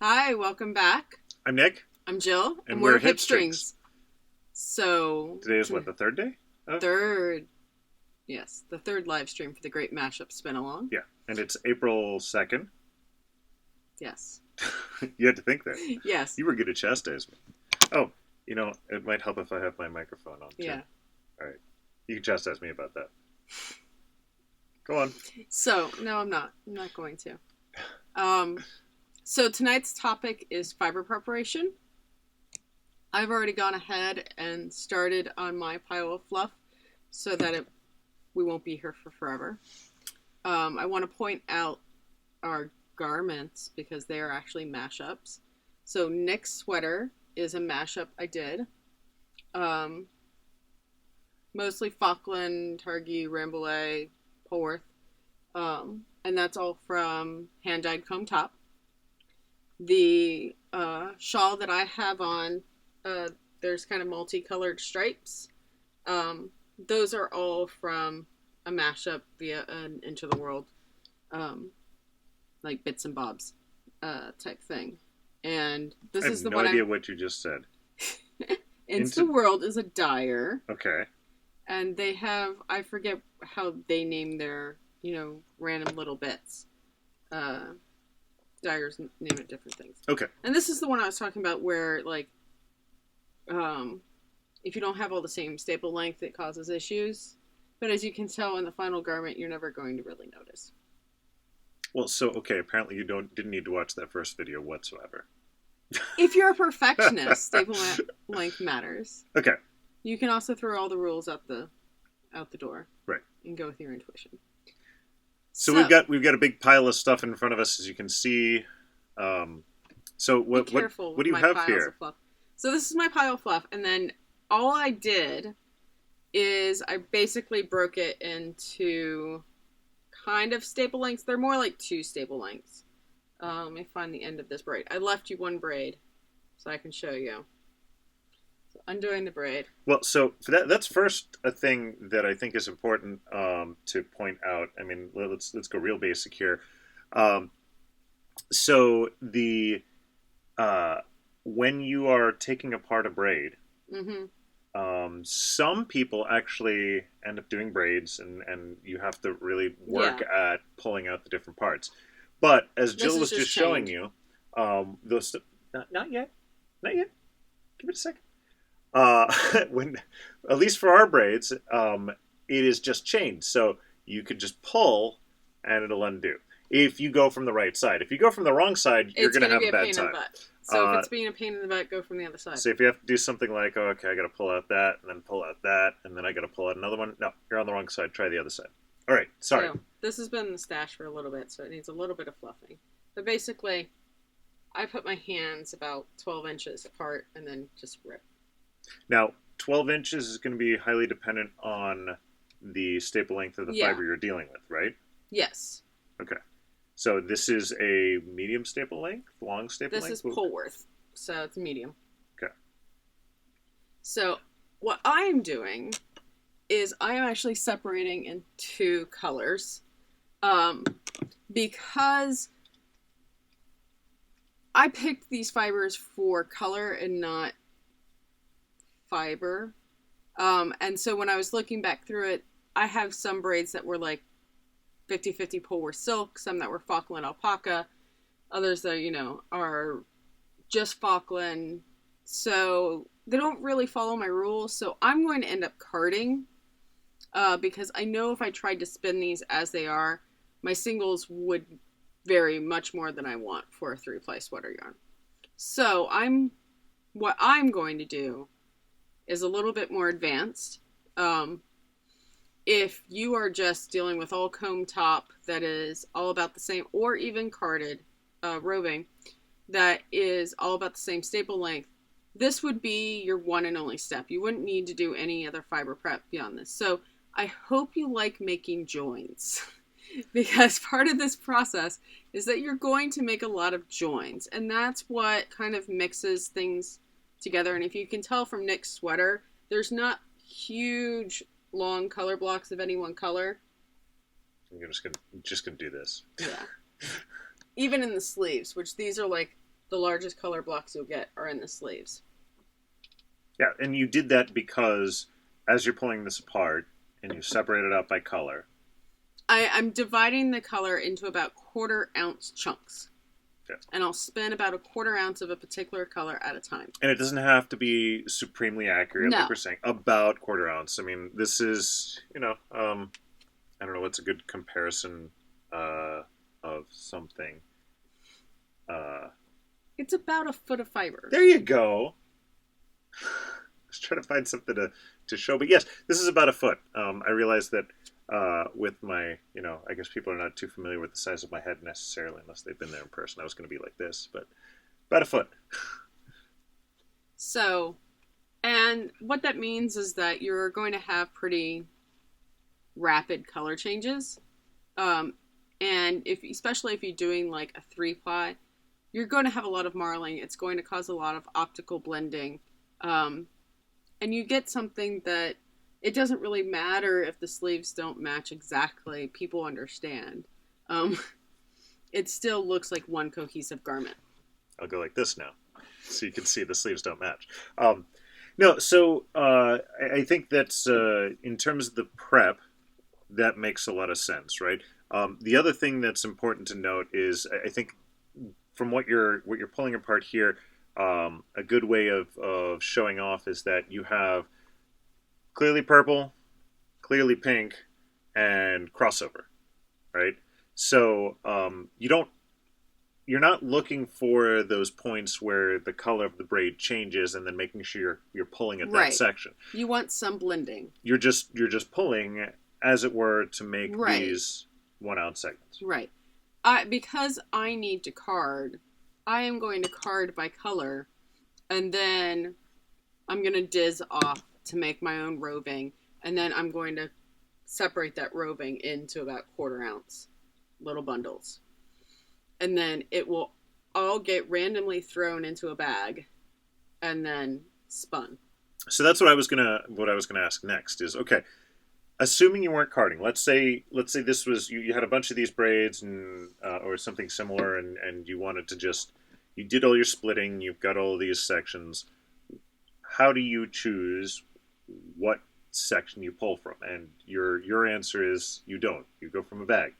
Hi, welcome back. I'm Nick. I'm Jill. And we're Hipstrings. So... Today is what, the third day? Third. Yes, the third live stream for the Great Mashup Spin-Along. Yeah, and it's April 2nd. Yes. You had to think that. Yes. You were good at chastising me. Oh, it might help if I have my microphone on, too. Yeah. All right. You can chastise me about that. Go on. So, no, I'm not. I'm not going to. So tonight's topic is fiber preparation. I've already gone ahead and started on my pile of fluff so that we won't be here for forever. I want to point out our garments because they are actually mashups. So Nick's sweater is a mashup I did. Mostly Falkland, Targhee, Rambouillet, Polworth. And that's all from hand-dyed comb top. The shawl that I have on, there's kind of multicolored stripes. Those are all from a mashup via an Into the World, like bits and bobs type thing. And this is the one I have no idea what you just said. Into the World is a dyer. Okay. And they have, I forget how they name their, random little bits. Dyers name it different things. Okay. And this is the one I was talking about where, like, if you don't have all the same staple length, it causes issues. But as you can tell in the final garment, you're never going to really notice. Well, okay, apparently you didn't need to watch that first video whatsoever. If you're a perfectionist, staple length matters. Okay. You can also throw all the rules out the door. Right. And go with your intuition. So we've got a big pile of stuff in front of us, as you can see. So what do you have here? So this is my pile of fluff, and then all I did is I basically broke it into kind of staple lengths. They're more like 2 staple lengths. Let me find the end of this braid. I left you one braid so I can show you. So undoing the braid. Well, so for that's first a thing that I think is important to point out. I mean, let's go real basic here. So the when you are taking apart a braid, some people actually end up doing braids, and you have to really work at pulling out the different parts. But as Jill was just showing you, those not yet. Give it a second. When, at least for our braids, it is just chained, so you could just pull and it'll undo. If you go from the right side, if you go from the wrong side, you're going to have a bad time. So if it's being a pain in the butt, go from the other side. So if you have to do something like, oh, okay, I got to pull out that, and then pull out that, and then I got to pull out another one. No, you're on the wrong side. Try the other side. All right, sorry. So this has been in the stash for a little bit, so it needs a little bit of fluffing. But basically, I put my hands about 12 inches apart and then just rip. Now, 12 inches is going to be highly dependent on the staple length of the fiber you're dealing with, right? Yes. Okay. So this is a medium staple length, long staple length? This is Polworth, so it's medium. Okay. So what I am doing is I am actually separating in 2 colors because I picked these fibers for color and not fiber. And so when I was looking back through it, I have some braids that were like 50-50 Polworth silk, some that were Falkland alpaca, others that, are just Falkland. So they don't really follow my rules. So I'm going to end up carding because I know if I tried to spin these as they are, my singles would vary much more than I want for a 3-ply sweater yarn. So what I'm going to do is a little bit more advanced. If you are just dealing with all comb top that is all about the same, or even carded roving that is all about the same staple length, this would be your one and only step. You wouldn't need to do any other fiber prep beyond this. So I hope you like making joins because part of this process is that you're going to make a lot of joins, and that's what kind of mixes things together. And if you can tell from Nick's sweater, there's not huge long color blocks of any one color. I'm just gonna do this. Yeah. Even in the sleeves, which these are like the largest color blocks you'll get are in the sleeves. Yeah, and you did that because as you're pulling this apart and you separate it out by color. I'm dividing the color into about 1/4 ounce chunks. Okay. And I'll spin about 1/4 ounce of a particular color at a time. And it doesn't have to be supremely accurate, no. like we're saying. About 1/4 ounce. I mean, this is, I don't know what's a good comparison of something. It's about a foot of fiber. There you go. I was trying to find something to show, but yes, this is about a foot. I realized that with my, I guess people are not too familiar with the size of my head necessarily unless they've been there in person. I was going to be like this, but about a foot. So, and what that means is that you're going to have pretty rapid color changes. And especially if you're doing like a 3-ply, you're going to have a lot of marling. It's going to cause a lot of optical blending. And you get something that it doesn't really matter if the sleeves don't match exactly. People understand. It still looks like one cohesive garment. I'll go like this now, so you can see the sleeves don't match. No, so I think that's, in terms of the prep, that makes a lot of sense, right? The other thing that's important to note is, I think, from what you're pulling apart here, a good way of showing off is that you have clearly purple, clearly pink, and crossover, right? So you're not looking for those points where the color of the braid changes and then making sure you're pulling at that section. You want some blending. You're just pulling, as it were, to make these 1 ounce segments. Right. Because I need to card, I am going to card by color, and then I'm going to diz off to make my own roving, and then I'm going to separate that roving into about 1/4 ounce little bundles. And then it will all get randomly thrown into a bag and then spun. So that's what I was gonna ask next is, okay, assuming you weren't carding, let's say this was you had a bunch of these braids and or something similar, and you wanted to you did all your splitting, you've got all of these sections. How do you choose what section you pull from? And your answer is you don't. You go from a bag.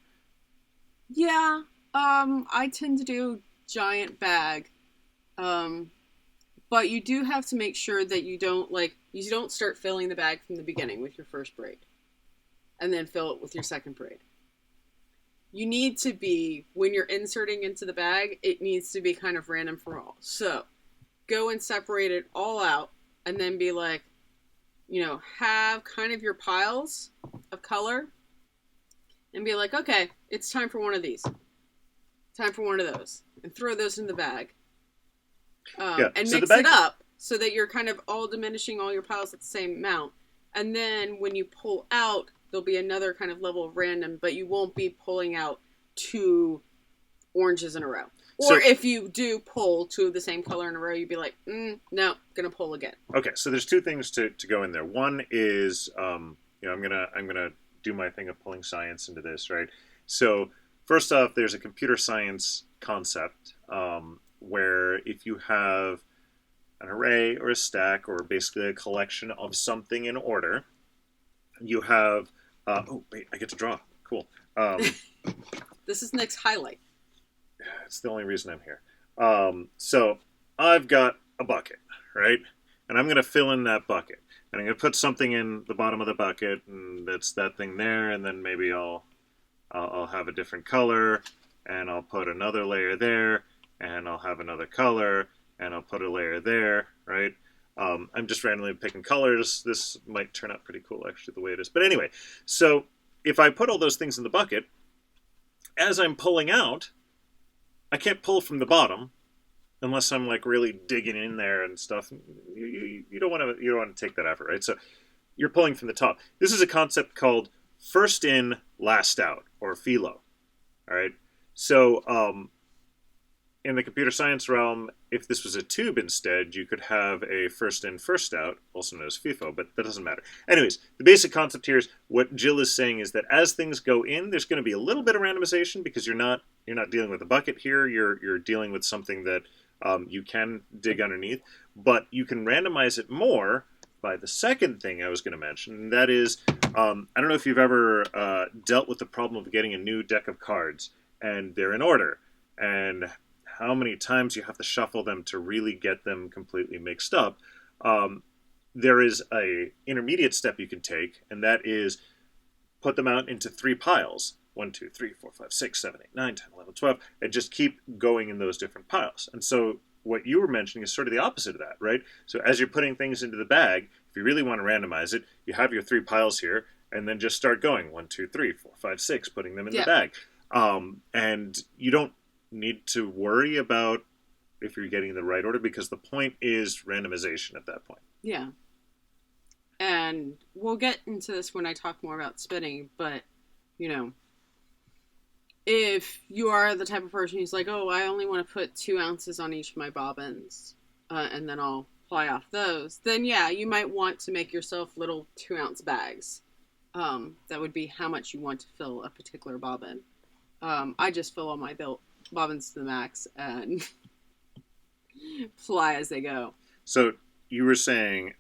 Yeah, I tend to do giant bag, but you do have to make sure that you don't start filling the bag from the beginning with your first braid, and then fill it with your second braid. You need to be, when you're inserting into the bag, it needs to be kind of random for all. So, go and separate it all out, and then be like, have kind of your piles of color, and be like, okay, it's time for one of these. Time for one of those. And throw those in the bag. And mix it up so that you're kind of all diminishing all your piles at the same amount. And then when you pull out, there'll be another kind of level of random, but you won't be pulling out 2 oranges in a row. Or if you do pull 2 of the same color in a row, you'd be like, no, gonna pull again. Okay, so there's 2 things to go in there. One is, I'm gonna do my thing of pulling science into this, right? So first off, there's a computer science concept where if you have an array or a stack or basically a collection of something in order, you have oh wait, I get to draw. Cool. This is Nick's highlight. It's the only reason I'm here. So I've got a bucket, right? And I'm going to fill in that bucket. And I'm going to put something in the bottom of the bucket, and that's that thing there, and then maybe I'll have a different color, and I'll put another layer there, and I'll have another color, and I'll put a layer there, right? I'm just randomly picking colors. This might turn out pretty cool, actually, the way it is. But anyway, so if I put all those things in the bucket, as I'm pulling out, I can't pull from the bottom unless I'm like really digging in there and stuff. You don't want to take that effort, right? So you're pulling from the top. This is a concept called first in, last out, or FILO. All right. So in the computer science realm, if this was a tube instead, you could have a first in, first out, also known as FIFO, but that doesn't matter. Anyways, the basic concept here is what Jill is saying is that as things go in, there's going to be a little bit of randomization because you're not dealing with a bucket here. You're dealing with something that You can dig underneath, but you can randomize it more by the second thing I was going to mention, and that is, I don't know if you've ever dealt with the problem of getting a new deck of cards, and they're in order, and how many times you have to shuffle them to really get them completely mixed up. There is a intermediate step you can take, and that is put them out into 3 piles. 1, 2, 3, 4, 5, 6, 7, 8, 9, 10, 11, 12, and just keep going in those different piles. And so what you were mentioning is sort of the opposite of that, right? So as you're putting things into the bag, if you really want to randomize it, you have your 3 piles here, and then just start going 1, 2, 3, 4, 5, 6, putting them in the bag. And you don't need to worry about if you're getting the right order, because the point is randomization at that point. Yeah. And we'll get into this when I talk more about spinning, but, you know, if you are the type of person who's like, oh, I only want to put 2 ounces on each of my bobbins, and then I'll ply off those, then yeah, you might want to make yourself little 2-ounce bags. That would be how much you want to fill a particular bobbin. I just fill all my bobbins to the max and fly as they go. So you were saying,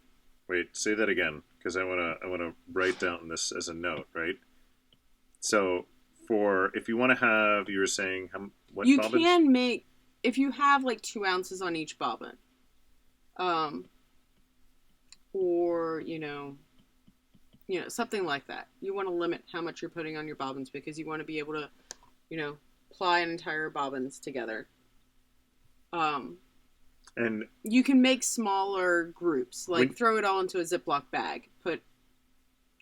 wait, say that again, because I wanna write down this as a note, right? So if you want to have, you were saying what you bobbins? Can make, if you have like 2 ounces on each bobbin, or you know something like that. You want to limit how much you're putting on your bobbins because you want to be able to, ply an entire bobbins together. And you can make smaller groups, like throw it all into a Ziploc bag, put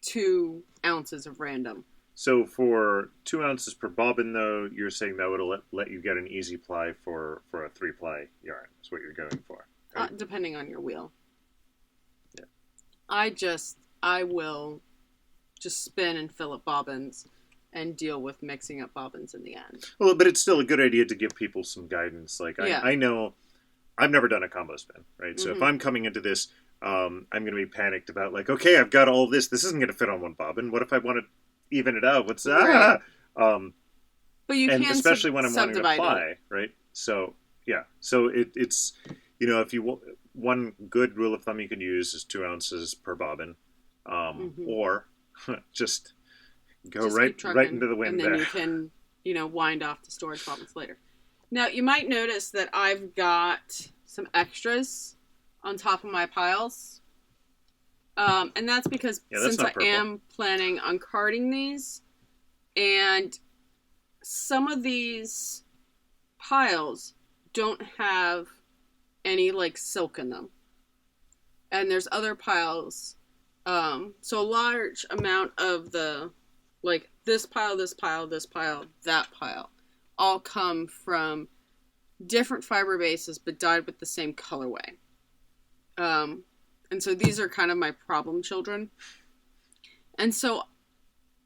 2 ounces of random. So for 2 ounces per bobbin, though, you're saying that would let you get an easy ply for a 3-ply yarn. Is what you're going for, right? Depending on your wheel. Yeah. I will just spin and fill up bobbins and deal with mixing up bobbins in the end. Well, but it's still a good idea to give people some guidance. Like, I know I've never done a combo spin, right? Mm-hmm. So if I'm coming into this, I'm going to be panicked about, like, okay, I've got all this. This isn't going to fit on one bobbin. What if I want to even it out? What's that? Right. But you and can especially when I'm wanting to ply, right? So, yeah. So it's, if you one good rule of thumb you can use is 2 ounces per bobbin, or just go right into the wind, and then you can wind off the storage bobbins later. Now you might notice that I've got some extras on top of my piles, and that's because since I am planning on carding these, and some of these piles don't have any like silk in them, and there's other piles. So a large amount of the, like, this pile, this pile, this pile, that pile, all come from different fiber bases but dyed with the same colorway. And so these are kind of my problem children. And so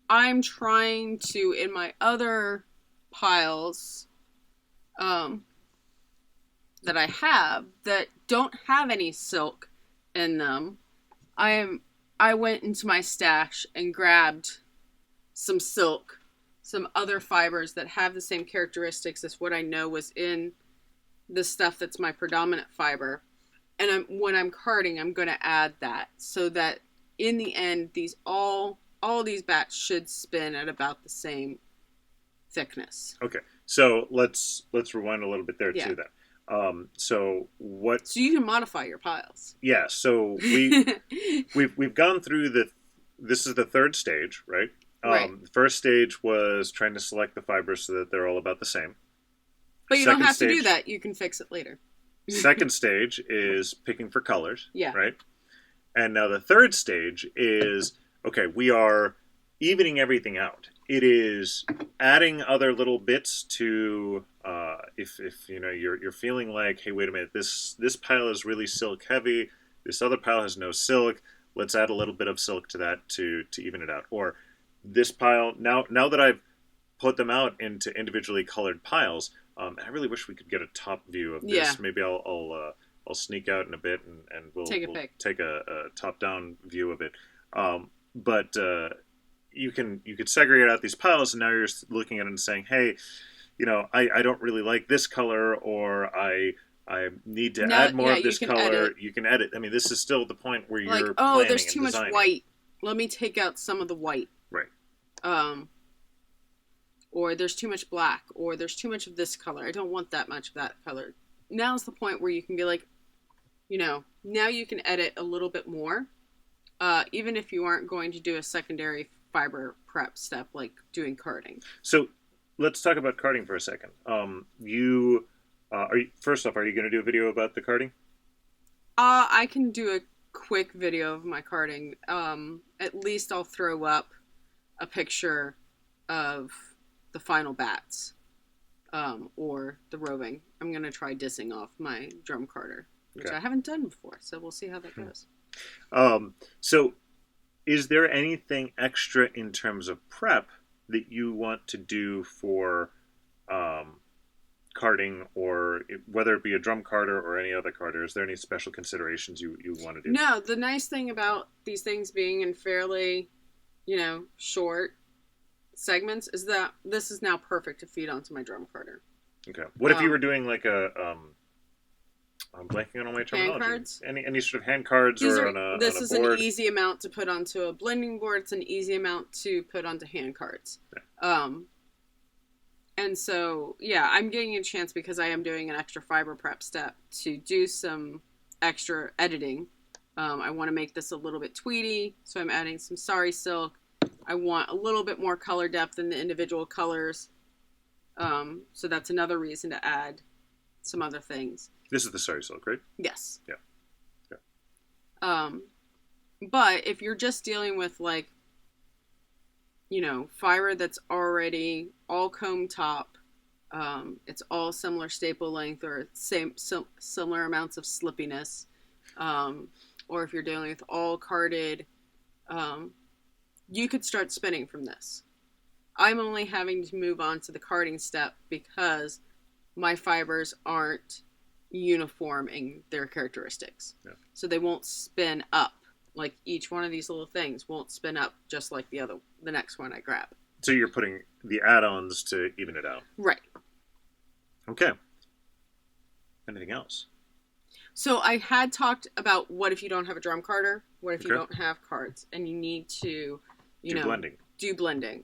I'm trying to, in my other piles that I have that don't have any silk in them, I went into my stash and grabbed some silk, some other fibers that have the same characteristics as what I know was in the stuff that's my predominant fiber. And when I'm carding, I'm going to add that so that in the end, all these bats should spin at about the same thickness. Okay, so let's rewind a little bit there too. Then. So you can modify your piles. Yeah. So we've gone through this is the third stage, right? Right. The first stage was trying to select the fibers so that they're all about the same. But you don't have to do that. You can fix it later. Second stage is picking for colors. Yeah. Right. And now the third stage is, okay, we are evening everything out. It is adding other little bits to, if you're feeling like, hey, wait a minute, this pile is really silk heavy, this other pile has no silk, let's add a little bit of silk to that to even it out. Or this pile, now that I've put them out into individually colored piles, and I really wish we could get a top view of this. Yeah. Maybe I'll sneak out in a bit and we'll take a top down view of it. But you could segregate out these piles, and now you're looking at it and saying, hey, I don't really like this color, or I I need to add more of this color. Edit. You can edit. I mean, this is still the point where like, you're oh, planning there's too and much designing. white. Let me take out some of the white. Right. Or there's too much black, or there's too much of this color. I don't want that much of that color. Now's the point where you can be like, you know, now you can edit a little bit more, even if you aren't going to do a secondary fiber prep step like doing carding. So let's talk about carding for a second. First off, are you going to do a video about the carding? I can do a quick video of my carding. At least I'll throw up a picture of the final bats, or the roving. I'm going to try dissing off my drum carder, which I haven't done before, so we'll see how that goes. So is there anything extra in terms of prep that you want to do for carding, or whether it be a drum carder or any other carder? Is there any special considerations you want to do? No, the nice thing about these things being in fairly, short segments is that this is now perfect to feed onto my drum carder. Okay. What if you were doing like a I'm blanking on all my terminology. Hand cards? Any sort of hand cards This on a is board? An easy amount to put onto a blending board. It's an easy amount to put onto hand cards. Yeah. And so, yeah, I'm getting a chance because I am doing an extra fiber prep step to do some extra editing. I want to make this a little bit tweedy, so I'm adding some sari silk. I want a little bit more color depth in the individual colors. So that's another reason to add some other things. This is the sari silk, right? Yes. Yeah. But if you're just dealing with fiber that's already all comb top, it's all similar staple length or similar amounts of slippiness, or if you're dealing with all carded, you could start spinning from this. I'm only having to move on to the carding step because my fibers aren't uniform in their characteristics. Yeah. So they won't spin up. Like each one of these little things won't spin up just like the next one I grab. So you're putting the add-ons to even it out. Right. Okay. Anything else? So I had talked about what if you don't have a drum carder? What if you don't have cards and you need to, do blending?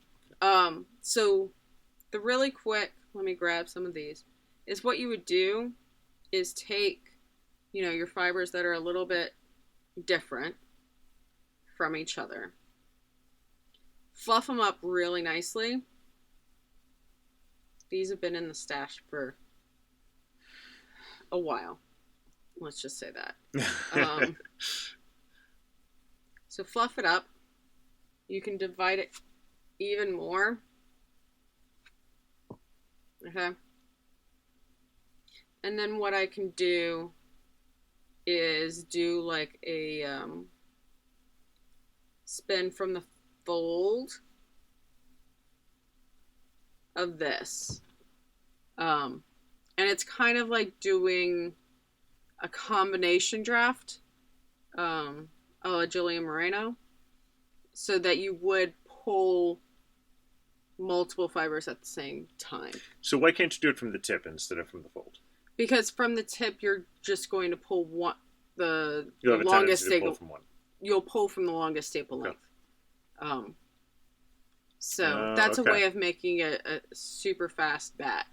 So the really quick, let me grab some of these, is what you would do is take, your fibers that are a little bit different from each other, fluff them up really nicely. These have been in the stash for a while. Let's just say that. So fluff it up. You can divide it even more. Okay. And then what I can do is do like a spin from the fold of this. And it's kind of like doing a combination draft, a la Julia Moreno, so that you would pull multiple fibers at the same time. So why can't you do it from the tip instead of from the fold? Because from the tip, you're just going to pull the longest staple. You'll pull from the longest staple length. So that's a way of making a super fast bat.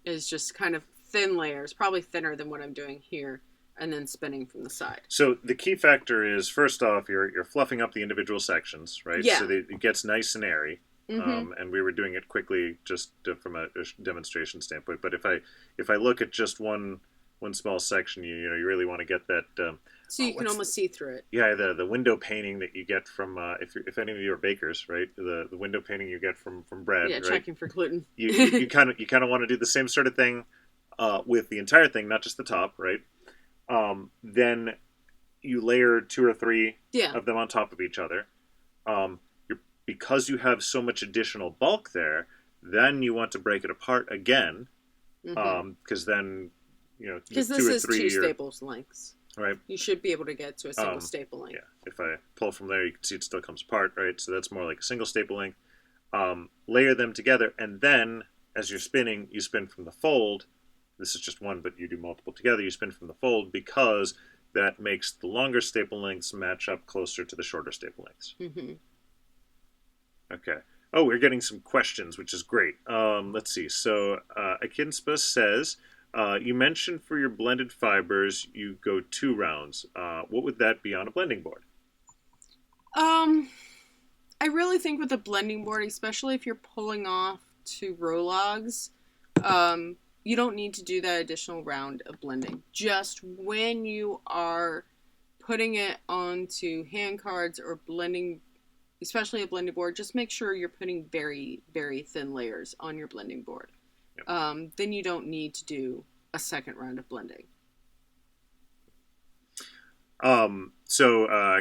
Is just kind of thin layers, probably thinner than what I'm doing here, and then spinning from the side. So the key factor is, first off, you're fluffing up the individual sections, right? Yeah. So that it gets nice and airy. Mm-hmm. And we were doing it quickly just from a demonstration standpoint. But if I look at just one small section, you really want to get that. So you can almost see through it. Yeah, the window painting that you get from if any of you are bakers, right? The window painting you get from bread. Yeah, right? checking for gluten. You kind of want to do the same sort of thing with the entire thing, not just the top, right? Then you layer 2 or 3 of them on top of each other. Because you have so much additional bulk there, then you want to break it apart again, because then because this is 2 staples lengths, right? You should be able to get to a single staple length. Yeah, if I pull from there, you can see it still comes apart, right? So that's more like a single staple length. Layer them together, and then as you're spinning, you spin from the fold this is just one, but you do multiple together, you spin from the fold because that makes the longer staple lengths match up closer to the shorter staple lengths. Mm-hmm. Okay. Oh, we're getting some questions, which is great. Let's see. So, Akinspa says, you mentioned for your blended fibers, you go 2 rounds. What would that be on a blending board? I really think with a blending board, especially if you're pulling off 2 row logs, you don't need to do that additional round of blending. Just when you are putting it onto hand cards or blending, especially a blending board, just make sure you're putting very, very thin layers on your blending board. Yep. Then you don't need to do a second round of blending.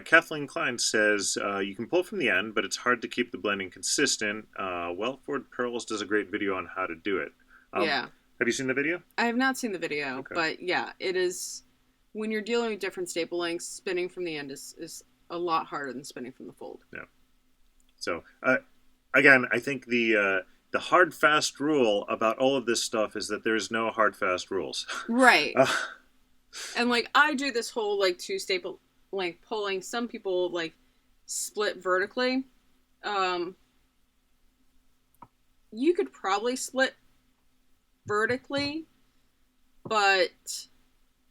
Kathleen Klein says, you can pull from the end, but it's hard to keep the blending consistent. Ford Pearls does a great video on how to do it. Yeah. Have you seen the video? I have not seen the video, okay. But yeah, it is, when you're dealing with different staple lengths, spinning from the end is a lot harder than spinning from the fold. Yeah. So, again, I think the hard, fast rule about all of this stuff is that there's no hard, fast rules. Right. And, like, I do this whole, like, 2 staple length pulling. Some people, like, split vertically. You could probably split vertically, but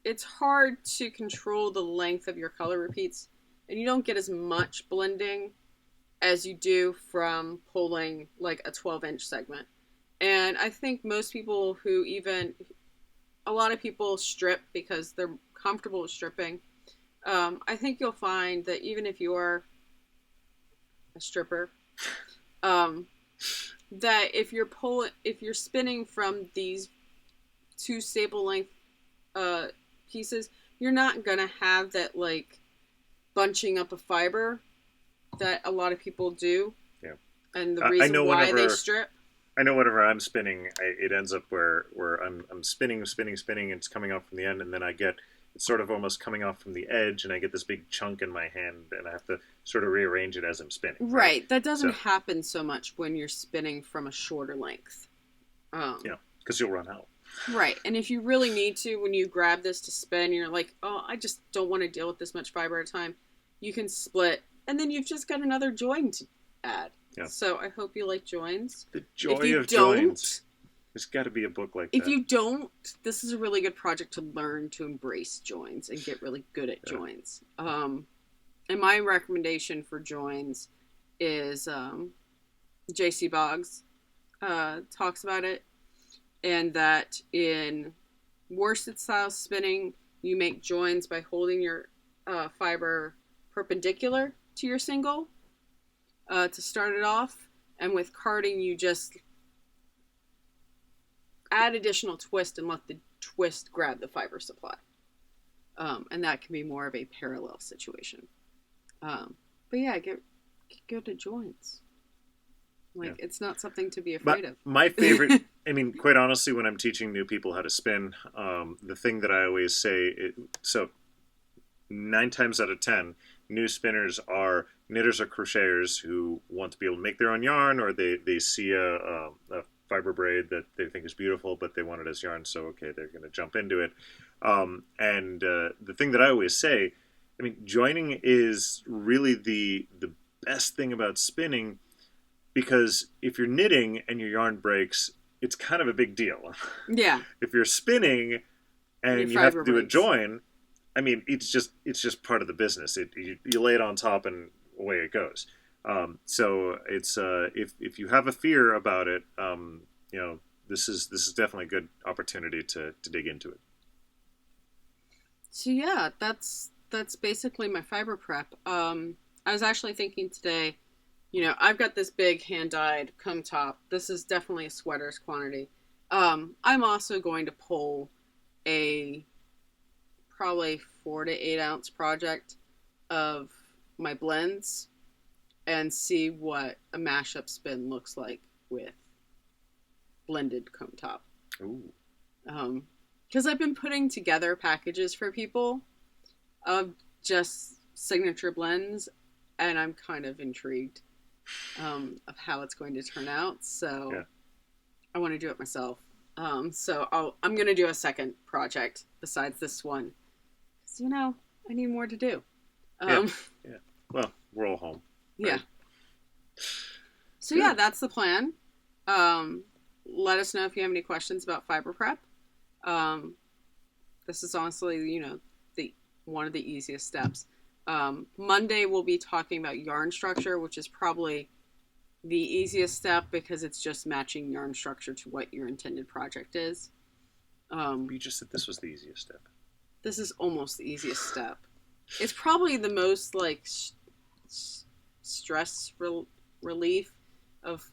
it's hard to control the length of your color repeats, and you don't get as much blending as you do from pulling, like, a 12-inch segment. And I think most people a lot of people strip because they're comfortable with stripping. I think you'll find that even if you're a stripper, that if you're spinning from these 2 staple length pieces, you're not gonna have that, like, bunching up a fiber that a lot of people do. Yeah. And the reason why they strip. I know whenever I'm spinning, it ends up where I'm spinning, and it's coming off from the end, and then it's sort of almost coming off from the edge, and I get this big chunk in my hand, and I have to sort of rearrange it as I'm spinning. Right. That doesn't happen so much when you're spinning from a shorter length. Yeah, because you'll run out. Right. And if you really need to, when you grab this to spin, you're like, oh, I just don't want to deal with this much fiber at a time, you can split, and then you've just got another join to add. Yeah. So I hope you like joins. The joy of joins. There's got to be a book like that. If you don't, this is a really good project to learn to embrace joins and get really good at joins. And my recommendation for joins is J.C. Boggs talks about it, and that in worsted style spinning, you make joins by holding your fiber perpendicular to your single to start it off, and with carding you just add additional twist and let the twist grab the fiber supply, and that can be more of a parallel situation. But yeah, get good at joints. Like, it's not something to be afraid of. My favorite, I mean, quite honestly, when I'm teaching new people how to spin, the thing that I always say, 9 times out of 10, new spinners are knitters or crocheters who want to be able to make their own yarn, or they see a fiber braid that they think is beautiful, but they want it as yarn, so okay, they're going to jump into it. The thing that I always say, I mean, joining is really the best thing about spinning, because if you're knitting and your yarn breaks, it's kind of a big deal. Yeah. If you're spinning and you have to do a join, I mean, it's just part of the business. You lay it on top and away it goes. So it's if you have a fear about it, this is definitely a good opportunity to dig into it. So yeah, that's basically my fiber prep. I was actually thinking today, I've got this big hand-dyed comb top. This is definitely a sweater's quantity. I'm also going to pull a probably 4 to 8 ounce project of my blends and see what a mashup spin looks like with blended comb top. Ooh. Because I've been putting together packages for people of just signature blends, and I'm kind of intrigued of how it's going to turn out. So I want to do it myself. So I'm going to do a second project besides this one. Because, I need more to do. Yeah. Well, we're all home. Right? Yeah. So, yeah, that's the plan. Let us know if you have any questions about fiber prep. This is honestly, one of the easiest steps. Monday we'll be talking about yarn structure, which is probably the easiest step because it's just matching yarn structure to what your intended project is. You just said this was the easiest step. This is almost the easiest step. It's probably the most stress relief of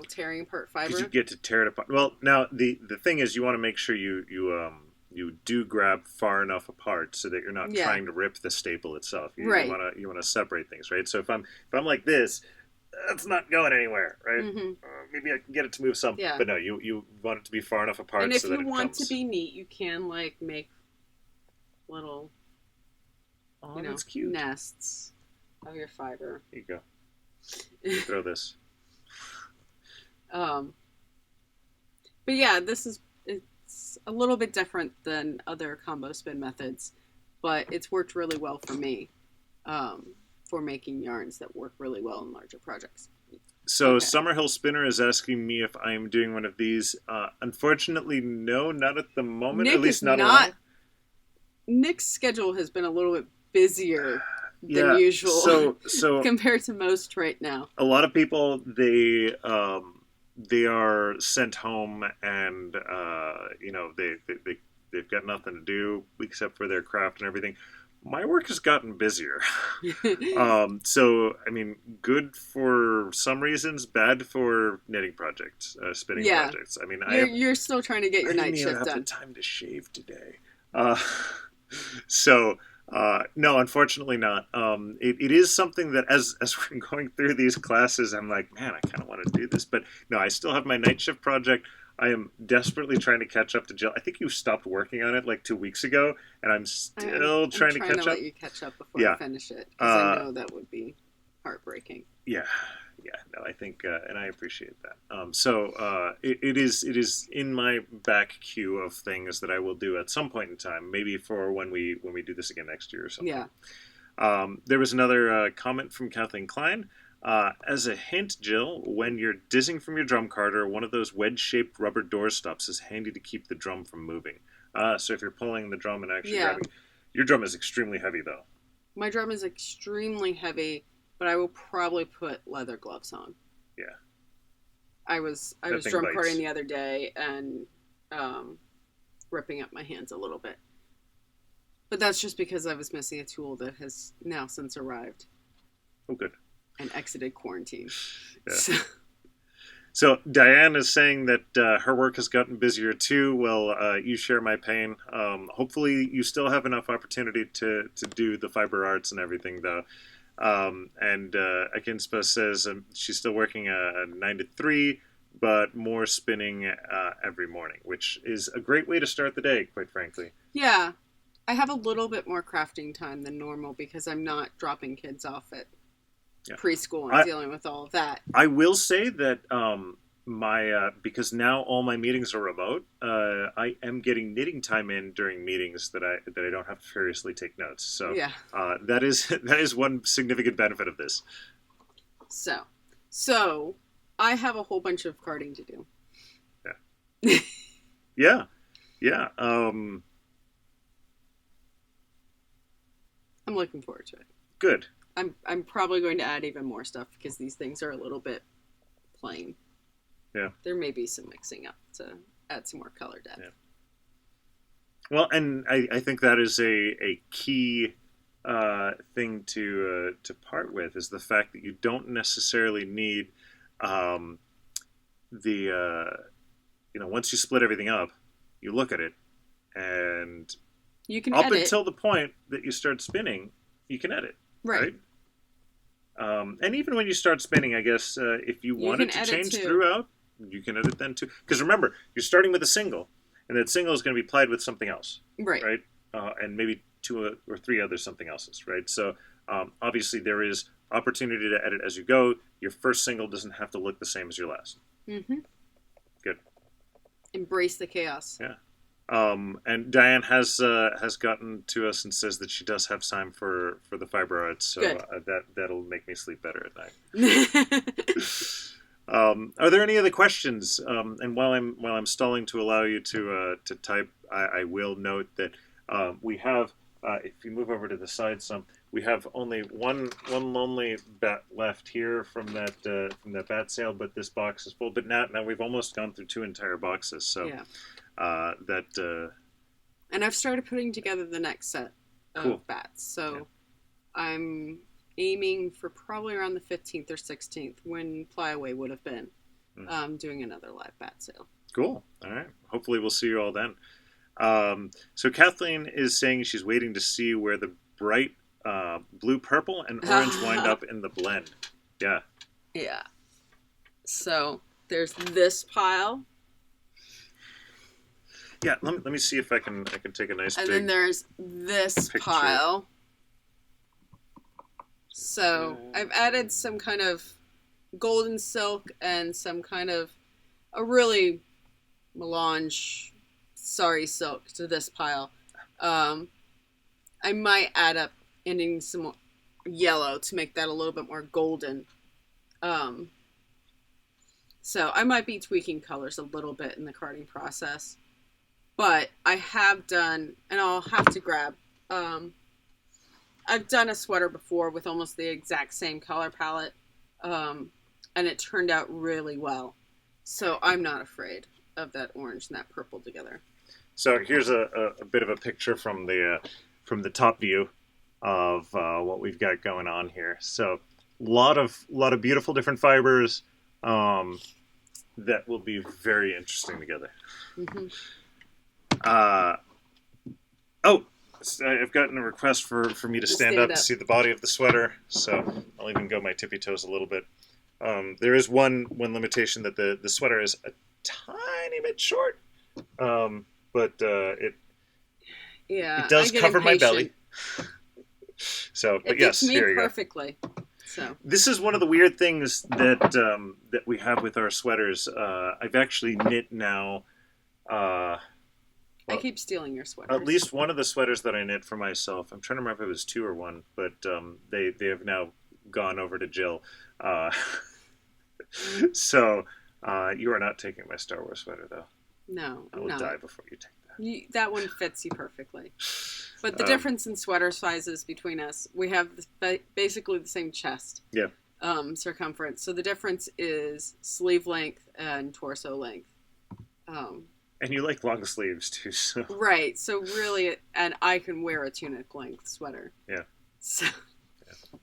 tearing apart fiber. Because you get to tear it apart. Well, now the thing is, you want to make sure you do grab far enough apart so that you're not trying to rip the staple itself. You want to separate things, right? So if I'm like this, that's not going anywhere, right? Mm-hmm. Maybe I can get it to move some, but no, you want it to be far enough apart. And if so that you want to be neat, you can make little, that's cute. nests of your fiber. Here you go. You throw this. But yeah, it's a little bit different than other combo spin methods, but it's worked really well for me for making yarns that work really well in larger projects. So Summerhill Spinner is asking me if I'm doing one of these. Unfortunately, no, not at the moment. Nick at least not alone. Nick's schedule has been a little bit busier than usual. So compared to most right now. A lot of people they are sent home and they've got nothing to do except for their craft and everything. My work has gotten busier. So, I mean, good for some reasons, bad for knitting projects, spinning projects. I mean, you're still trying to get your night shift done. I didn't even have the time to shave today. No, unfortunately not. It is something that as we're going through these classes, I'm like, man, I kind of want to do this. But no, I still have my night shift project. I am desperately trying to catch up to Jill. I think you stopped working on it like 2 weeks ago, and I'm still trying to catch up. I'm trying to let you catch up before I finish it, because I know that would be heartbreaking. Yeah. No, I think, and I appreciate that. It is in my back queue of things that I will do at some point in time, maybe for when we do this again next year or something. Yeah. There was another comment from Kathleen Klein. As a hint, Jill, when you're dizzing from your drum carder, one of those wedge-shaped rubber door stops is handy to keep the drum from moving. So if you're pulling the drum and actually grabbing... Your drum is extremely heavy, though. My drum is extremely heavy, but I will probably put leather gloves on. Yeah. I was drum carding the other day and ripping up my hands a little bit. But that's just because I was missing a tool that has now since arrived. Oh, good. And exited quarantine. Yeah. So Diane is saying that her work has gotten busier too. Well, you share my pain. Hopefully you still have enough opportunity to do the fiber arts and everything, though. And Akinspa says she's still working 9 to 3, but more spinning every morning, which is a great way to start the day, quite frankly. Yeah. I have a little bit more crafting time than normal because I'm not dropping kids off at preschool and dealing with all of that. I will say that my because now all my meetings are remote, I am getting knitting time in during meetings that I don't have to furiously take notes. So that is one significant benefit of this. So I have a whole bunch of carding to do. Yeah. Yeah. I'm looking forward to it. Good. I'm probably going to add even more stuff because these things are a little bit plain. Yeah. There may be some mixing up to add some more color depth. Yeah. Well, and I think that is a key thing to part with is the fact that you don't necessarily need once you split everything up, you look at it and you can up edit. Until the point that you start spinning, you can edit. Right. And even when you start spinning, I guess if you wanted to change throughout, you can edit then too. Because remember, you're starting with a single, and that single is going to be plied with something else. Right. And maybe 2 or 3 other something else's. Right. So obviously there is opportunity to edit as you go. Your first single doesn't have to look the same as your last. Mm-hmm. Good. Embrace the chaos. Yeah. And Diane has gotten to us and says that she does have time for the fiber arts, so that'll make me sleep better at night. Are there any other questions? And while I'm stalling to allow you to type, I will note that we have, if you move over to the side some, we have only one lonely bat left here from that bat sale, but this box is full. But now we've almost gone through 2 entire boxes, so. Yeah. And I've started putting together the next set of bats, so I'm aiming for probably around the 15th or 16th when Flyaway would have been doing another live bat sale. Cool. All right. Hopefully we'll see you all then. So Kathleen is saying she's waiting to see where the bright blue, purple, and orange wind up in the blend. Yeah. Yeah. So there's this pile. Yeah, let me see if I can take a nice and big then there's this picture. Pile. So I've added some kind of golden silk and some kind of a really melange sari silk to this pile. I might add up in some yellow to make that a little bit more golden. So I might be tweaking colors a little bit in the carding process. But I have done, and I'll have to grab, I've done a sweater before with almost the exact same color palette, and it turned out really well. So I'm not afraid of that orange and that purple together. So here's a bit of a picture from the top view of what we've got going on here. So a lot of beautiful different fibers that will be very interesting together. Mm-hmm. I've gotten a request for me to stand up to see the body of the sweater, so I'll even go my tippy toes a little bit. There is one limitation that the sweater is a tiny bit short, but it does cover my belly. So, but yes, here you go. Perfectly. So this is one of the weird things that we have with our sweaters. I've actually knit now. I keep stealing your sweaters. At least one of the sweaters that I knit for myself, I'm trying to remember if it was 2 or 1, but they have now gone over to Jill. So you are not taking my Star Wars sweater, though. No, I will die before you take that. That one fits you perfectly. But the difference in sweater sizes between us, we have basically the same chest. Yeah. Circumference. So the difference is sleeve length and torso length. And you like long sleeves too, so. Right. So really, and I can wear a tunic length sweater. Yeah. So. Yeah.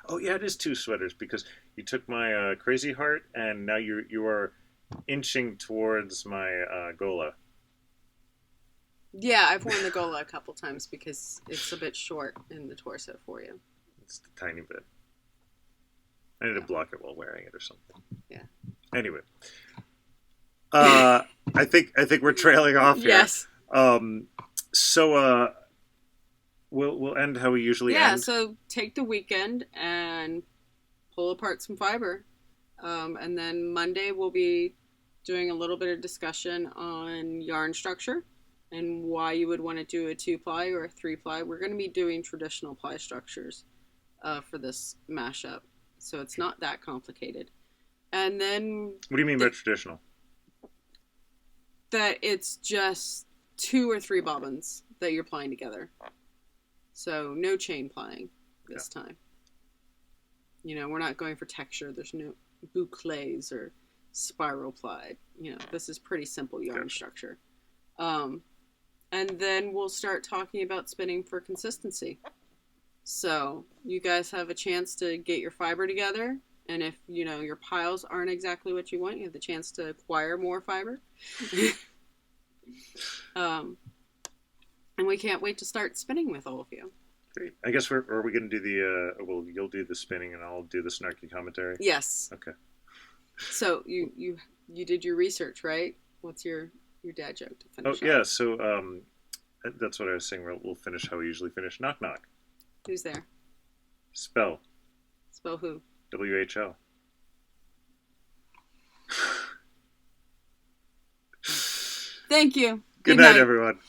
Oh yeah, it is 2 sweaters because you took my Crazy Heart and now you are inching towards my Gola. Yeah, I've worn the Gola a couple times because it's a bit short in the torso for you. It's a tiny bit. I need to block it while wearing it or something. Yeah. Anyway. I think we're trailing off here. Yes. So we'll end how we usually end. Yeah, so take the weekend and pull apart some fiber. And then Monday we'll be doing a little bit of discussion on yarn structure and why you would want to do a 2-ply or a 3-ply. We're going to be doing traditional ply structures for this mashup. So it's not that complicated. And then... What do you mean by traditional? That it's just 2 or 3 bobbins that you're plying together. So no chain plying this time. You know, we're not going for texture. There's no boucles or spiral plied. You know, this is pretty simple yarn structure. And then we'll start talking about spinning for consistency. So you guys have a chance to get your fiber together. And if, you know, your piles aren't exactly what you want, you have the chance to acquire more fiber. And we can't wait to start spinning with all of you. Great. I guess are we going to do the, well, you'll do the spinning and I'll do the snarky commentary? Yes. Okay. So you did your research, right? What's your dad joke to finish? Oh, yeah. So that's what I was saying. We'll finish how we usually finish. Knock, knock. Who's there? Spell. Spell who? WHO. Thank you. Good night, everyone.